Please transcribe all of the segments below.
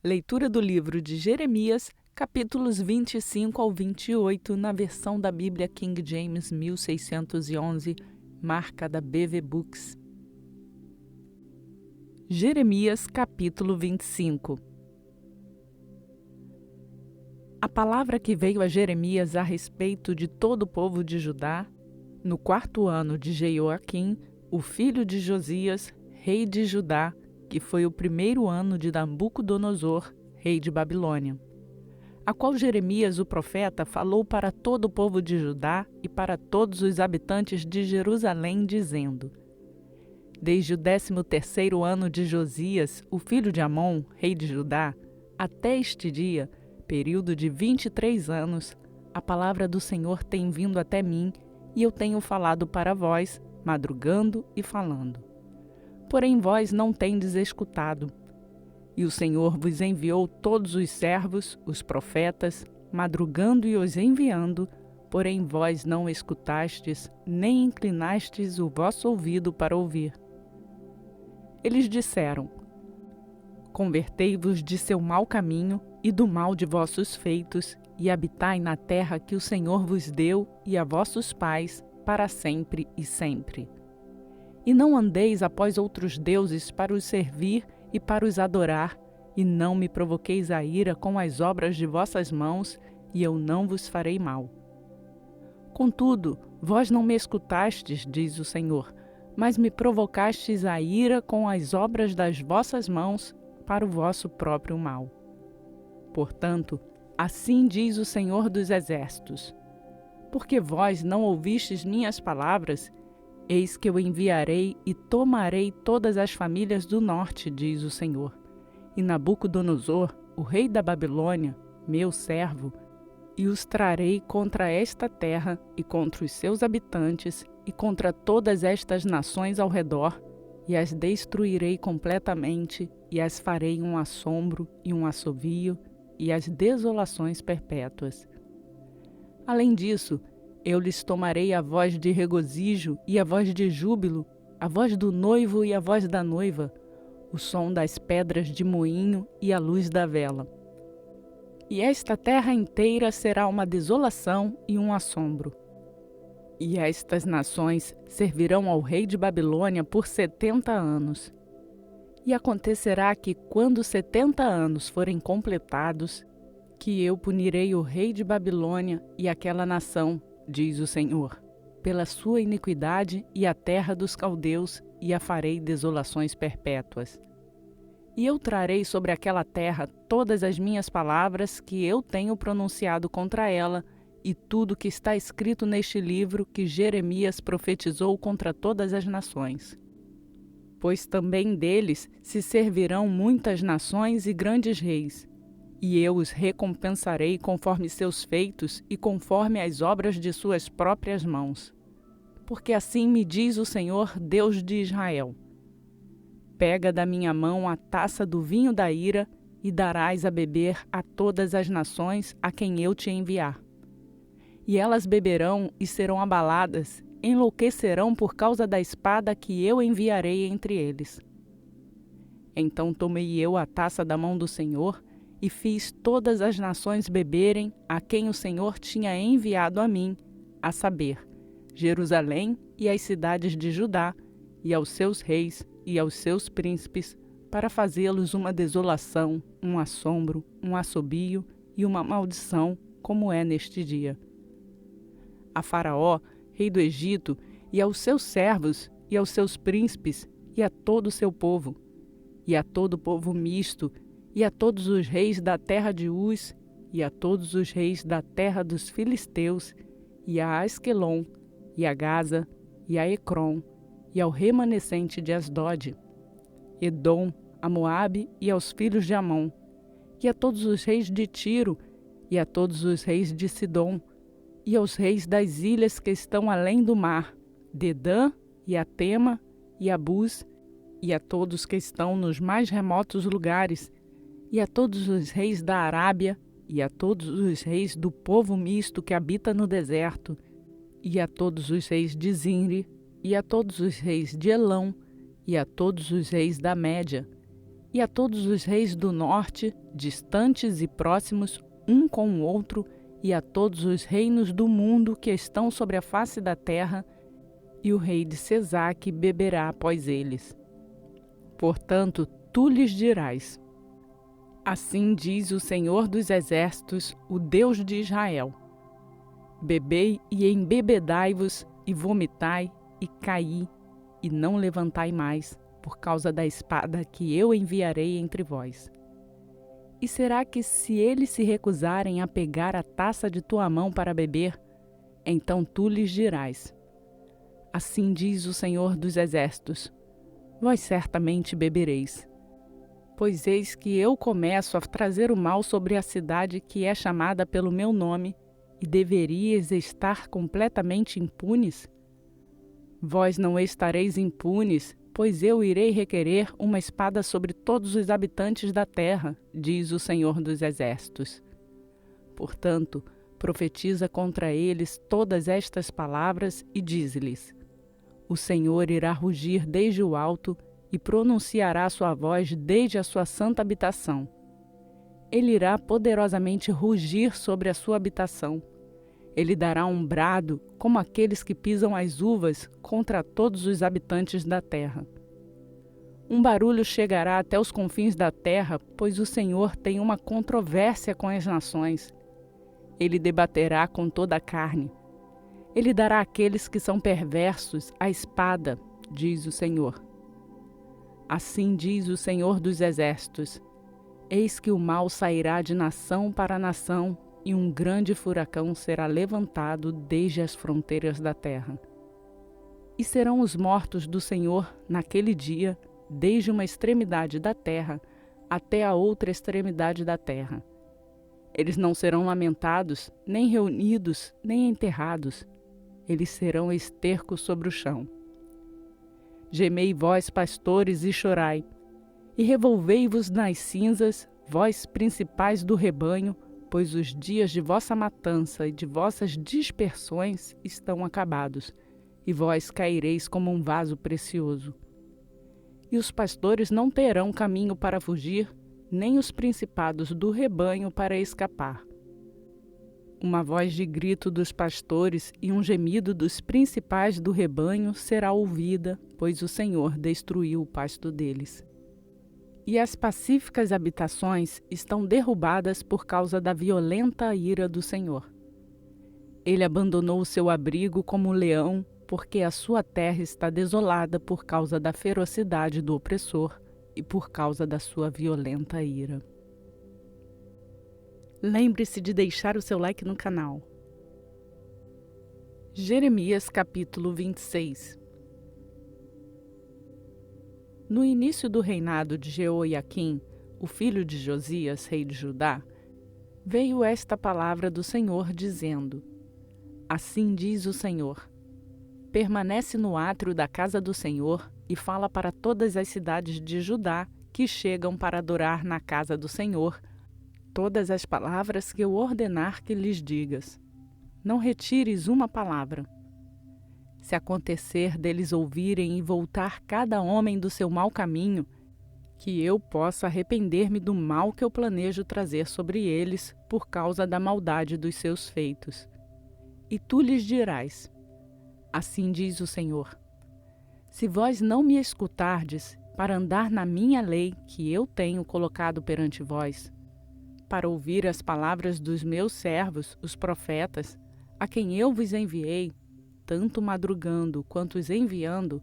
Leitura do livro de Jeremias, capítulos 25 ao 28, na versão da Bíblia King James 1611, marca da BV Books. Jeremias, capítulo 25. A palavra que veio a Jeremias a respeito de todo o povo de Judá, no 4º ano de Jeoaquim, o filho de Josias, rei de Judá, que foi o 1º ano de Nabucodonosor, rei de Babilônia, a qual Jeremias, o profeta, falou para todo o povo de Judá e para todos os habitantes de Jerusalém, dizendo: Desde o 13º ano de Josias, o filho de Amon, rei de Judá, até este dia, período de 23 anos, a palavra do Senhor tem vindo até mim, e eu tenho falado para vós, madrugando e falando. Porém vós não tendes escutado. E o Senhor vos enviou todos os servos, os profetas, madrugando e os enviando, porém vós não escutastes, nem inclinastes o vosso ouvido para ouvir. Eles disseram: Convertei-vos de seu mau caminho e do mal de vossos feitos, e habitai na terra que o Senhor vos deu e a vossos pais, para sempre e sempre. E não andeis após outros deuses para os servir e para os adorar, e não me provoqueis a ira com as obras de vossas mãos, e eu não vos farei mal. Contudo, vós não me escutastes, diz o Senhor, mas me provocastes a ira com as obras das vossas mãos para o vosso próprio mal. Portanto, assim diz o Senhor dos Exércitos: Porque vós não ouvistes minhas palavras, eis que eu enviarei e tomarei todas as famílias do norte, diz o Senhor, e Nabucodonosor, o rei da Babilônia, meu servo, e os trarei contra esta terra e contra os seus habitantes e contra todas estas nações ao redor, e as destruirei completamente, e as farei um assombro e um assovio, e as desolações perpétuas. Além disso, eu lhes tomarei a voz de regozijo e a voz de júbilo, a voz do noivo e a voz da noiva, o som das pedras de moinho e a luz da vela. E esta terra inteira será uma desolação e um assombro. E estas nações servirão ao rei de Babilônia por 70 anos. E acontecerá que, quando 70 anos forem completados, que eu punirei o rei de Babilônia e aquela nação, diz o Senhor, pela sua iniquidade e a terra dos caldeus, e a farei desolações perpétuas. E eu trarei sobre aquela terra todas as minhas palavras que eu tenho pronunciado contra ela, e tudo que está escrito neste livro que Jeremias profetizou contra todas as nações. Pois também deles se servirão muitas nações e grandes reis, e eu os recompensarei conforme seus feitos e conforme as obras de suas próprias mãos. Porque assim me diz o Senhor, Deus de Israel: Pega da minha mão a taça do vinho da ira e darás a beber a todas as nações a quem eu te enviar. E elas beberão e serão abaladas, enlouquecerão por causa da espada que eu enviarei entre eles. Então tomei eu a taça da mão do Senhor e fiz todas as nações beberem a quem o Senhor tinha enviado a mim, a saber, Jerusalém e as cidades de Judá, e aos seus reis e aos seus príncipes, para fazê-los uma desolação, um assombro, um assobio e uma maldição, como é neste dia. A Faraó, rei do Egito, e aos seus servos, e aos seus príncipes, e a todo o seu povo, e a todo o povo misto, e a todos os reis da terra de Uz, e a todos os reis da terra dos filisteus, e a Asquelon, e a Gaza, e a Ecrom, e ao remanescente de Asdod, Edom, a Moabe, e aos filhos de Amon, e a todos os reis de Tiro, e a todos os reis de Sidom, e aos reis das ilhas que estão além do mar, Dedã, e a Tema, e a Bus, e a todos que estão nos mais remotos lugares, e a todos os reis da Arábia, e a todos os reis do povo misto que habita no deserto, e a todos os reis de Zinri, e a todos os reis de Elão, e a todos os reis da Média, e a todos os reis do norte, distantes e próximos, um com o outro, e a todos os reinos do mundo que estão sobre a face da terra, e o rei de Cesaque beberá após eles. Portanto, tu lhes dirás: assim diz o Senhor dos Exércitos, o Deus de Israel: bebei e embebedai-vos, e vomitai, e caí, e não levantai mais, por causa da espada que eu enviarei entre vós. E será que, se eles se recusarem a pegar a taça de tua mão para beber, então tu lhes dirás: assim diz o Senhor dos Exércitos: vós certamente bebereis. Pois eis que eu começo a trazer o mal sobre a cidade que é chamada pelo meu nome, e deveríeis estar completamente impunes? Vós não estareis impunes, pois eu irei requerer uma espada sobre todos os habitantes da terra, diz o Senhor dos Exércitos. Portanto, profetiza contra eles todas estas palavras e dize-lhes: o Senhor irá rugir desde o alto e pronunciará sua voz desde a sua santa habitação. Ele irá poderosamente rugir sobre a sua habitação. Ele dará um brado como aqueles que pisam as uvas contra todos os habitantes da terra. Um barulho chegará até os confins da terra, pois o Senhor tem uma controvérsia com as nações. Ele debaterá com toda a carne. Ele dará àqueles que são perversos a espada, diz o Senhor. Assim diz o Senhor dos Exércitos: eis que o mal sairá de nação para nação, e um grande furacão será levantado desde as fronteiras da terra. E serão os mortos do Senhor naquele dia, desde uma extremidade da terra até a outra extremidade da terra. Eles não serão lamentados, nem reunidos, nem enterrados. Eles serão esterco sobre o chão. Gemei vós, pastores, e chorai, e revolvei-vos nas cinzas, vós principais do rebanho, pois os dias de vossa matança e de vossas dispersões estão acabados, e vós caireis como um vaso precioso. E os pastores não terão caminho para fugir, nem os principados do rebanho para escapar. Uma voz de grito dos pastores e um gemido dos principais do rebanho será ouvida, pois o Senhor destruiu o pasto deles. E as pacíficas habitações estão derrubadas por causa da violenta ira do Senhor. Ele abandonou o seu abrigo como um leão, porque a sua terra está desolada por causa da ferocidade do opressor e por causa da sua violenta ira. Lembre-se de deixar o seu like no canal. Jeremias capítulo 26. No início do reinado de Jeoiaquim, o filho de Josias, rei de Judá, veio esta palavra do Senhor, dizendo: assim diz o Senhor: permanece no átrio da casa do Senhor e fala para todas as cidades de Judá que chegam para adorar na casa do Senhor todas as palavras que eu ordenar que lhes digas. Não retires uma palavra. Se acontecer deles ouvirem e voltar cada homem do seu mau caminho, que eu possa arrepender-me do mal que eu planejo trazer sobre eles por causa da maldade dos seus feitos. E tu lhes dirás: assim diz o Senhor: se vós não me escutardes para andar na minha lei que eu tenho colocado perante vós, para ouvir as palavras dos meus servos, os profetas, a quem eu vos enviei, tanto madrugando quanto os enviando,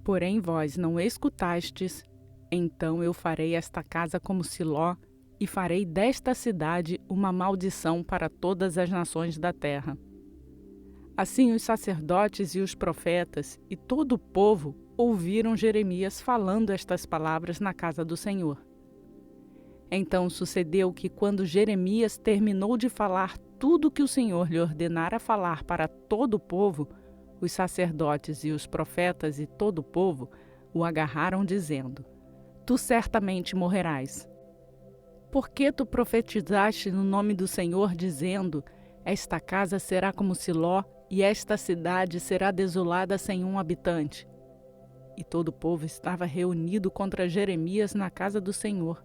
porém vós não escutastes, então eu farei esta casa como Siló, e farei desta cidade uma maldição para todas as nações da terra. Assim os sacerdotes e os profetas e todo o povo ouviram Jeremias falando estas palavras na casa do Senhor. Então sucedeu que, quando Jeremias terminou de falar tudo o que o Senhor lhe ordenara falar para todo o povo, os sacerdotes e os profetas e todo o povo o agarraram, dizendo: tu certamente morrerás. Por que tu profetizaste no nome do Senhor, dizendo: esta casa será como Siló, e esta cidade será desolada sem um habitante? e todo o povo estava reunido contra Jeremias na casa do Senhor.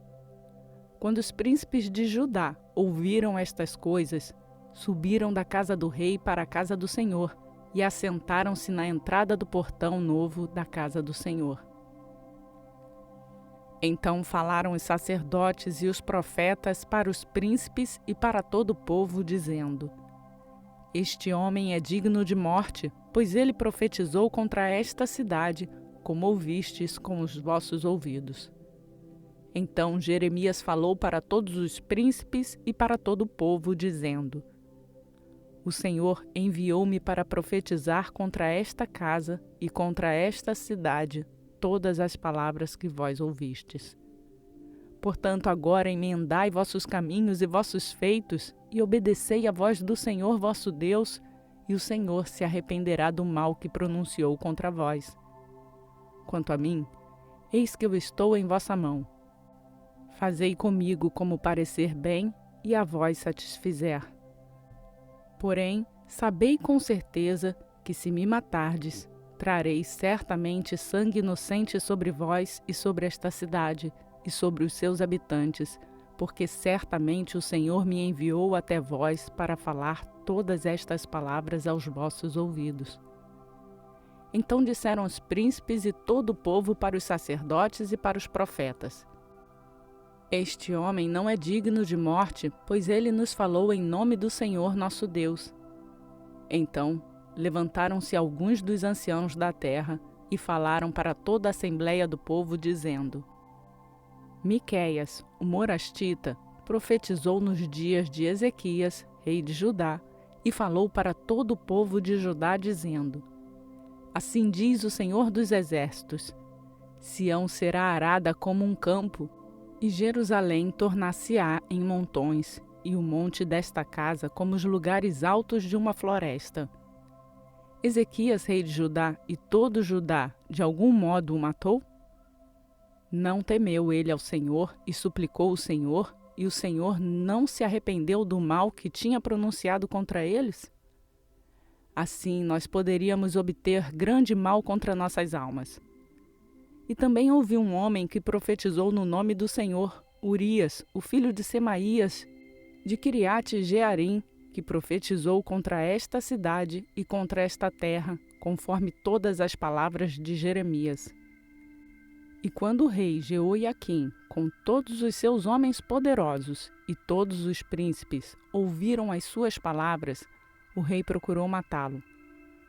Quando os príncipes de Judá ouviram estas coisas, subiram da casa do rei para a casa do Senhor e assentaram-se na entrada do portão novo da casa do Senhor. Então falaram os sacerdotes e os profetas para os príncipes e para todo o povo, dizendo: Este homem é digno de morte, pois ele profetizou contra esta cidade, como ouvistes com os vossos ouvidos. Então Jeremias falou para todos os príncipes e para todo o povo, dizendo: O Senhor enviou-me para profetizar contra esta casa e contra esta cidade todas as palavras que vós ouvistes. Portanto, agora emendai vossos caminhos e vossos feitos, e obedecei à voz do Senhor vosso Deus, e o Senhor se arrependerá do mal que pronunciou contra vós. Quanto a mim, eis que eu estou em vossa mão. Fazei comigo como parecer bem e a vós satisfizer. Porém, sabei com certeza que se me matardes, trareis certamente sangue inocente sobre vós e sobre esta cidade e sobre os seus habitantes, porque certamente o Senhor me enviou até vós para falar todas estas palavras aos vossos ouvidos. Então disseram os príncipes e todo o povo para os sacerdotes e para os profetas: Este homem não é digno de morte, pois ele nos falou em nome do Senhor nosso Deus. Então levantaram-se alguns dos anciãos da terra e falaram para toda a assembleia do povo, dizendo: Miqueias, o morastita, profetizou nos dias de Ezequias, rei de Judá, e falou para todo o povo de Judá, dizendo: Assim diz o Senhor dos Exércitos: Sião será arada como um campo, e Jerusalém tornar-se-á em montões, e o monte desta casa como os lugares altos de uma floresta. Ezequias, rei de Judá, e todo Judá, de algum modo o matou? Não temeu ele ao Senhor e suplicou o Senhor, e o Senhor não se arrependeu do mal que tinha pronunciado contra eles? Assim nós poderíamos obter grande mal contra nossas almas. E também houve um homem que profetizou no nome do Senhor, Urias, o filho de Semaías, de Quiriate-Jearim, que profetizou contra esta cidade e contra esta terra, conforme todas as palavras de Jeremias. E quando o rei Jeoiaquim, com todos os seus homens poderosos e todos os príncipes, ouviram as suas palavras, o rei procurou matá-lo.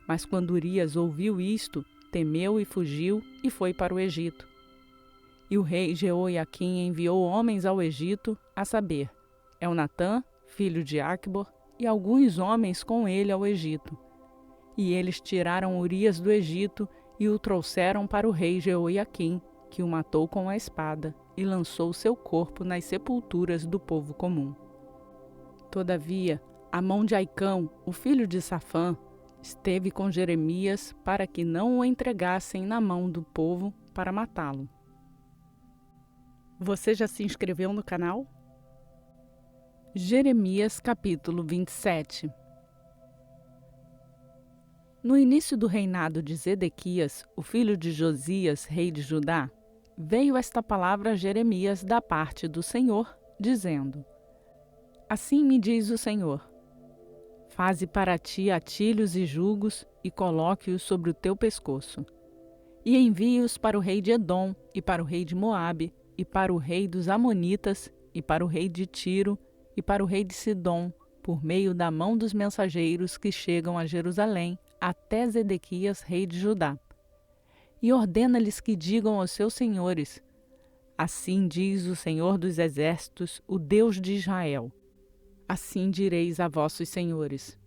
Mas quando Urias ouviu isto, temeu e fugiu e foi para o Egito. E o rei Jeoiaquim enviou homens ao Egito, a saber, Elnatã, filho de Acbor, e alguns homens com ele ao Egito. E eles tiraram Urias do Egito e o trouxeram para o rei Jeoiaquim, que o matou com a espada e lançou seu corpo nas sepulturas do povo comum. Todavia, a mão de Aicão, o filho de Safã, esteve com Jeremias para que não o entregassem na mão do povo para matá-lo. Você já se inscreveu no canal? Jeremias capítulo 27. No início do reinado de Zedequias, o filho de Josias, rei de Judá, veio esta palavra a Jeremias da parte do Senhor, dizendo: Assim me diz o Senhor: Faze para ti atilhos e jugos e coloque-os sobre o teu pescoço. E envie-os para o rei de Edom, e para o rei de Moabe, e para o rei dos Amonitas, e para o rei de Tiro, e para o rei de Sidom, por meio da mão dos mensageiros que chegam a Jerusalém, até Zedequias, rei de Judá. E ordena-lhes que digam aos seus senhores: Assim diz o Senhor dos Exércitos, o Deus de Israel: Assim direis a vossos senhores: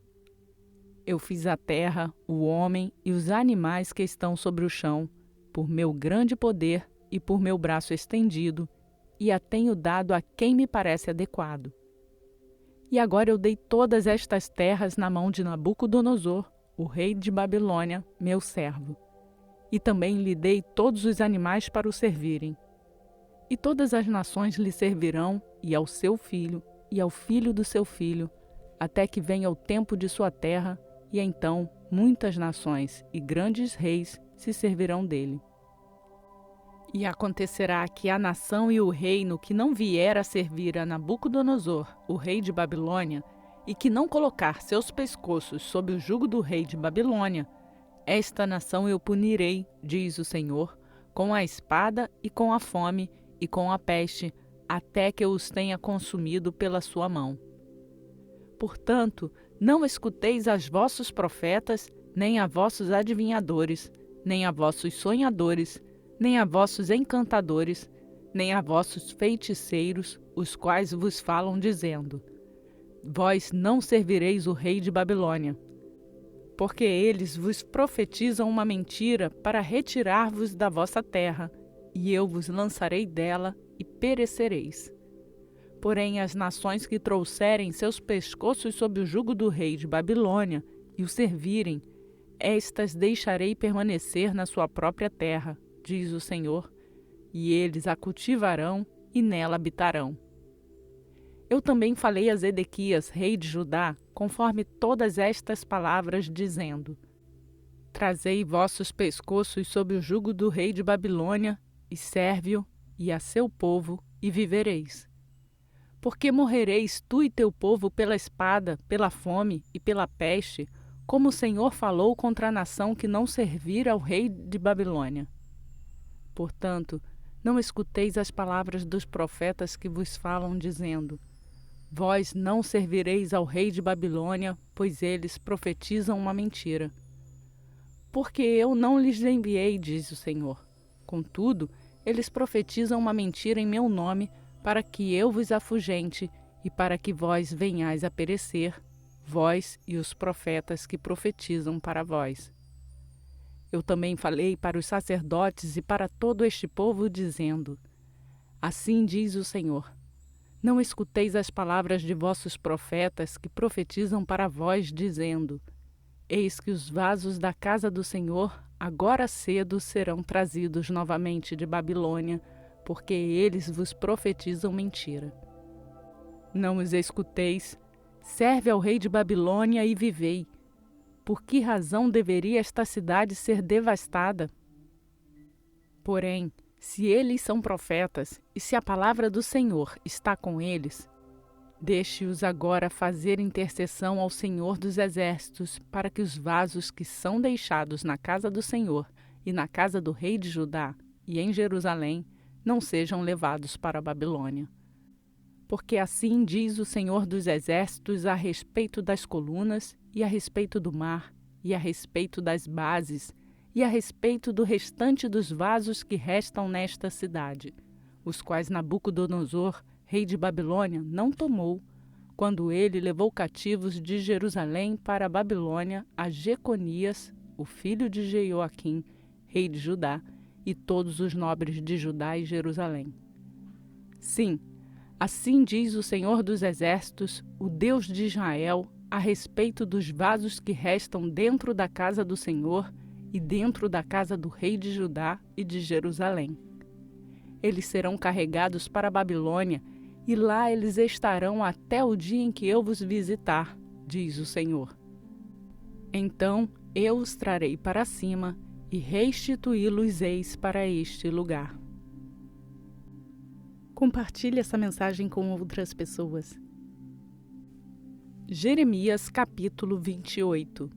Eu fiz a terra, o homem e os animais que estão sobre o chão, por meu grande poder e por meu braço estendido, e a tenho dado a quem me parece adequado. E agora eu dei todas estas terras na mão de Nabucodonosor, o rei de Babilônia, meu servo. E também lhe dei todos os animais para o servirem. E todas as nações lhe servirão, e ao seu filho, e ao filho do seu filho, até que venha o tempo de sua terra, e então muitas nações e grandes reis se servirão dele. E acontecerá que a nação e o reino que não vier a servir a Nabucodonosor, o rei de Babilônia, e que não colocar seus pescoços sob o jugo do rei de Babilônia, esta nação eu punirei, diz o Senhor, com a espada e com a fome e com a peste, até que eu os tenha consumido pela sua mão. Portanto, não escuteis aos vossos profetas, nem a vossos adivinhadores, nem a vossos sonhadores, nem a vossos encantadores, nem a vossos feiticeiros, os quais vos falam dizendo: Vós não servireis o rei de Babilônia. Porque eles vos profetizam uma mentira para retirar-vos da vossa terra, e eu vos lançarei dela e perecereis. Porém, as nações que trouxerem seus pescoços sob o jugo do rei de Babilônia e o servirem, estas deixarei permanecer na sua própria terra, diz o Senhor, e eles a cultivarão e nela habitarão. Eu também falei a Zedequias, rei de Judá, conforme todas estas palavras, dizendo: Trazei vossos pescoços sob o jugo do rei de Babilônia, e serve-o, e a seu povo, e vivereis. Porque morrereis tu e teu povo pela espada, pela fome e pela peste, como o Senhor falou contra a nação que não servir ao rei de Babilônia. Portanto, não escuteis as palavras dos profetas que vos falam, dizendo: Vós não servireis ao rei de Babilônia, pois eles profetizam uma mentira. Porque eu não lhes enviei, diz o Senhor. Contudo, eles profetizam uma mentira em meu nome, para que eu vos afugente e para que vós venhais a perecer, vós e os profetas que profetizam para vós. Eu também falei para os sacerdotes e para todo este povo, dizendo: Assim diz o Senhor: Não escuteis as palavras de vossos profetas que profetizam para vós, dizendo: Eis que os vasos da casa do Senhor agora cedo serão trazidos novamente de Babilônia, porque eles vos profetizam mentira. Não os escuteis, serve ao rei de Babilônia e vivei. Por que razão deveria esta cidade ser devastada? Porém, se eles são profetas, e se a palavra do Senhor está com eles, deixe-os agora fazer intercessão ao Senhor dos Exércitos, para que os vasos que são deixados na casa do Senhor e na casa do rei de Judá e em Jerusalém não sejam levados para a Babilônia. Porque assim diz o Senhor dos Exércitos a respeito das colunas, e a respeito do mar, e a respeito das bases, e a respeito do restante dos vasos que restam nesta cidade, os quais Nabucodonosor, rei de Babilônia, não tomou, quando ele levou cativos de Jerusalém para a Babilônia a Jeconias, o filho de Jeoaquim, rei de Judá, e todos os nobres de Judá e Jerusalém. Sim, assim diz o Senhor dos Exércitos, o Deus de Israel, a respeito dos vasos que restam dentro da casa do Senhor e dentro da casa do rei de Judá e de Jerusalém. Eles serão carregados para a Babilônia, e lá eles estarão até o dia em que eu vos visitar, diz o Senhor. Então eu os trarei para cima e restituí-los-eis para este lugar. Compartilhe essa mensagem com outras pessoas. Jeremias capítulo 28.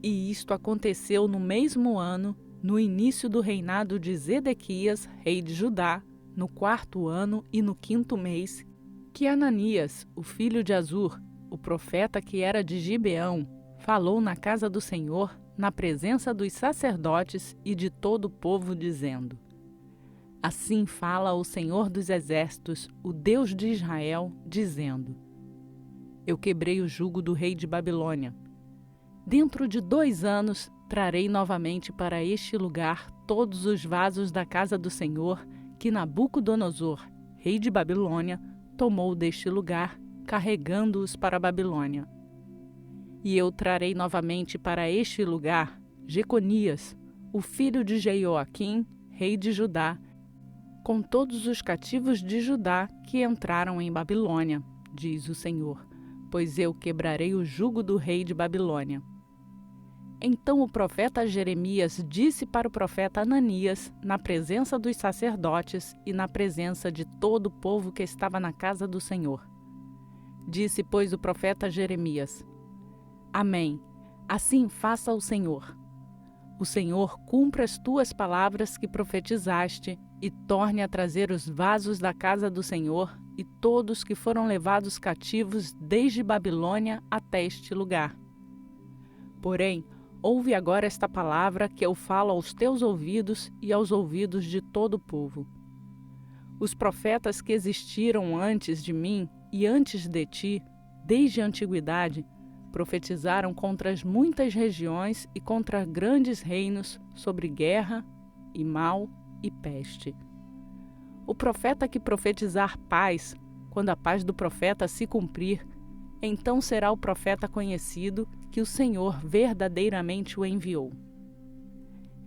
E isto aconteceu no mesmo ano, no início do reinado de Zedequias, rei de Judá, no 4º ano e no 5º mês, que Ananias, o filho de Azur, o profeta que era de Gibeão, falou na casa do Senhor, na presença dos sacerdotes e de todo o povo, dizendo: Assim fala o Senhor dos Exércitos, o Deus de Israel, dizendo: Eu quebrei o jugo do rei de Babilônia. Dentro de 2 anos trarei novamente para este lugar todos os vasos da casa do Senhor que Nabucodonosor, rei de Babilônia, tomou deste lugar, carregando-os para a Babilônia. E eu trarei novamente para este lugar Jeconias, o filho de Jeoaquim, rei de Judá, com todos os cativos de Judá que entraram em Babilônia, diz o Senhor, pois eu quebrarei o jugo do rei de Babilônia. Então o profeta Jeremias disse para o profeta Ananias, na presença dos sacerdotes e na presença de todo o povo que estava na casa do Senhor. Disse, pois, o profeta Jeremias: Amém. Assim faça o Senhor. O Senhor cumpra as tuas palavras que profetizaste e torne a trazer os vasos da casa do Senhor e todos que foram levados cativos desde Babilônia até este lugar. Porém, ouve agora esta palavra que eu falo aos teus ouvidos e aos ouvidos de todo o povo. Os profetas que existiram antes de mim e antes de ti, desde a antiguidade, profetizaram contra as muitas regiões e contra grandes reinos sobre guerra e mal e peste. O profeta que profetizar paz, quando a paz do profeta se cumprir, então será o profeta conhecido que o Senhor verdadeiramente o enviou.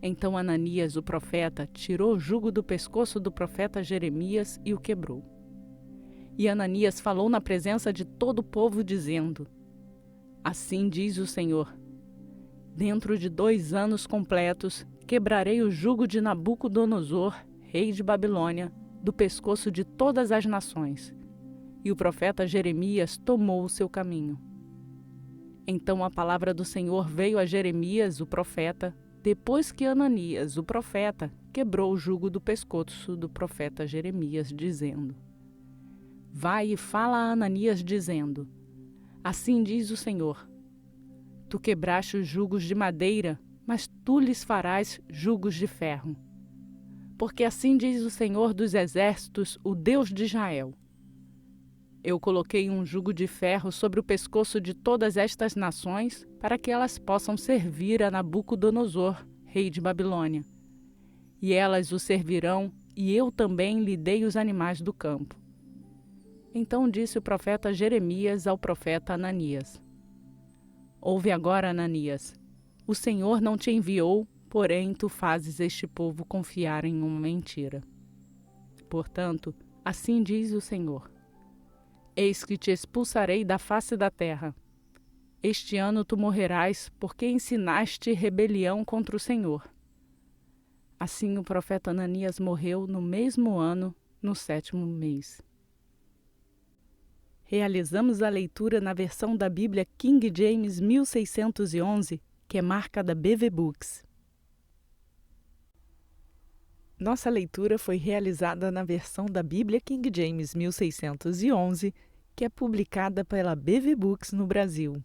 Então Ananias, o profeta, tirou o jugo do pescoço do profeta Jeremias e o quebrou. E Ananias falou na presença de todo o povo, dizendo: Assim diz o Senhor: dentro de 2 anos completos, quebrarei o jugo de Nabucodonosor, rei de Babilônia, do pescoço de todas as nações. E o profeta Jeremias tomou o seu caminho. Então a palavra do Senhor veio a Jeremias, o profeta, depois que Ananias, o profeta, quebrou o jugo do pescoço do profeta Jeremias, dizendo: Vai e fala a Ananias, dizendo: Assim diz o Senhor: Tu quebraste os jugos de madeira, mas tu lhes farás jugos de ferro. Porque assim diz o Senhor dos exércitos, o Deus de Israel: Eu coloquei um jugo de ferro sobre o pescoço de todas estas nações, para que elas possam servir a Nabucodonosor, rei de Babilônia. E elas o servirão, e eu também lhe dei os animais do campo. Então disse o profeta Jeremias ao profeta Ananias: Ouve agora, Ananias. O Senhor não te enviou, porém tu fazes este povo confiar em uma mentira. Portanto, assim diz o Senhor: Eis que te expulsarei da face da terra. Este ano tu morrerás, porque ensinaste rebelião contra o Senhor. Assim o profeta Ananias morreu no mesmo ano, no 7º mês. Realizamos a leitura na versão da Bíblia King James 1611, que é marca da BV Books. Nossa leitura foi realizada na versão da Bíblia King James 1611, que é publicada pela BV Books no Brasil.